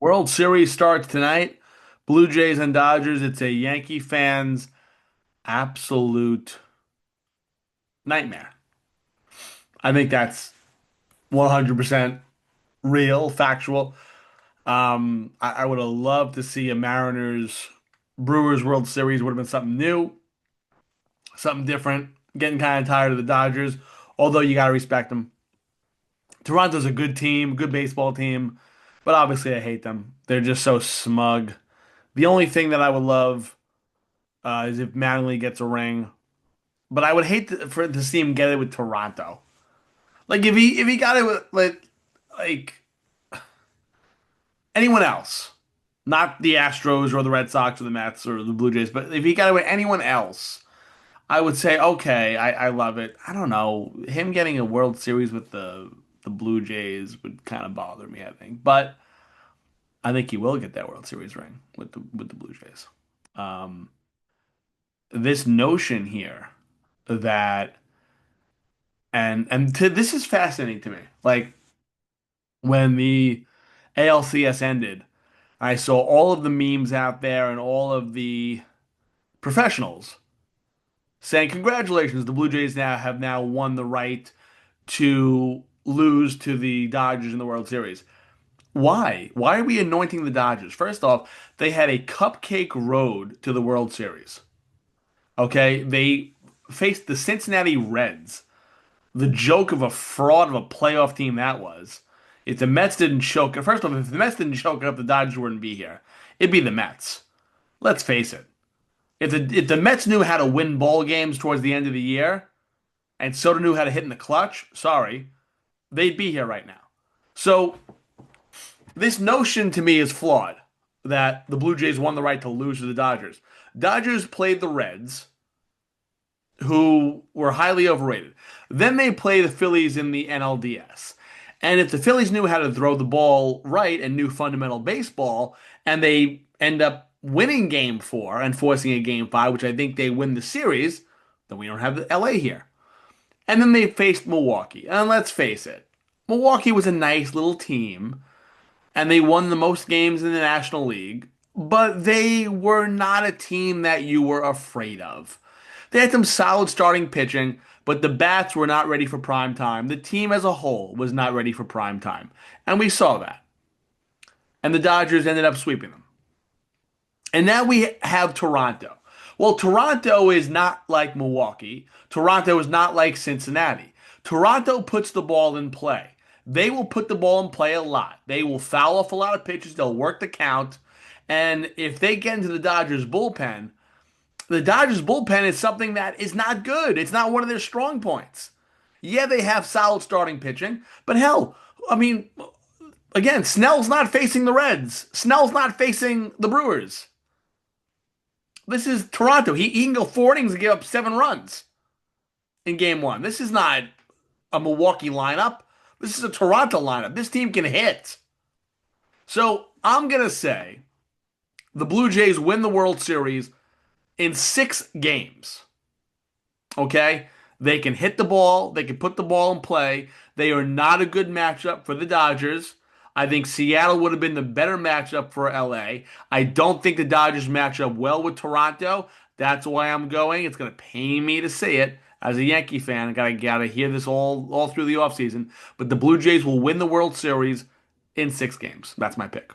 World Series starts tonight. Blue Jays and Dodgers. It's a Yankee fan's absolute nightmare. I think that's 100% real, factual. I would have loved to see a Mariners Brewers World Series. Would have been something new, something different. Getting kind of tired of the Dodgers, although you got to respect them. Toronto's a good team, good baseball team, but obviously I hate them. They're just so smug. The only thing that I would love is if Mattingly gets a ring. But I would hate to see him get it with Toronto. Like if he got it with like anyone else, not the Astros or the Red Sox or the Mets or the Blue Jays, but if he got it with anyone else, I would say okay, I love it. I don't know. Him getting a World Series with the Blue Jays would kind of bother me, I think. But I think he will get that World Series ring with the Blue Jays. Um, this notion here that this is fascinating to me. Like when the ALCS ended, I saw all of the memes out there and all of the professionals saying, "Congratulations, the Blue Jays now won the right to lose to the Dodgers in the World Series." Why? Why are we anointing the Dodgers? First off, they had a cupcake road to the World Series. Okay, they faced the Cincinnati Reds, the joke of a fraud of a playoff team that was. If the Mets didn't choke, first of all, if the Mets didn't choke it up, the Dodgers wouldn't be here. It'd be the Mets. Let's face it. If the Mets knew how to win ball games towards the end of the year, and Soto knew how to hit in the clutch, sorry, they'd be here right now. So this notion to me is flawed that the Blue Jays won the right to lose to the Dodgers. Dodgers played the Reds, who were highly overrated. Then they play the Phillies in the NLDS. And if the Phillies knew how to throw the ball right and knew fundamental baseball, and they end up winning game four and forcing a game five, which I think they win the series, then we don't have the LA here. And then they faced Milwaukee. And let's face it, Milwaukee was a nice little team, and they won the most games in the National League, but they were not a team that you were afraid of. They had some solid starting pitching, but the bats were not ready for prime time. The team as a whole was not ready for prime time. And we saw that. And the Dodgers ended up sweeping them. And now we have Toronto. Well, Toronto is not like Milwaukee. Toronto is not like Cincinnati. Toronto puts the ball in play. They will put the ball in play a lot. They will foul off a lot of pitches. They'll work the count. And if they get into the Dodgers bullpen is something that is not good. It's not one of their strong points. Yeah, they have solid starting pitching, but hell, I mean, again, Snell's not facing the Reds. Snell's not facing the Brewers. This is Toronto. He can go four innings and give up 7 runs in game one. This is not a Milwaukee lineup. This is a Toronto lineup. This team can hit. So I'm going to say the Blue Jays win the World Series in 6 games. Okay? They can hit the ball, they can put the ball in play. They are not a good matchup for the Dodgers. I think Seattle would have been the better matchup for LA. I don't think the Dodgers match up well with Toronto. That's why I'm going. It's going to pain me to say it. As a Yankee fan, I gotta hear this all through the offseason. But the Blue Jays will win the World Series in 6 games. That's my pick.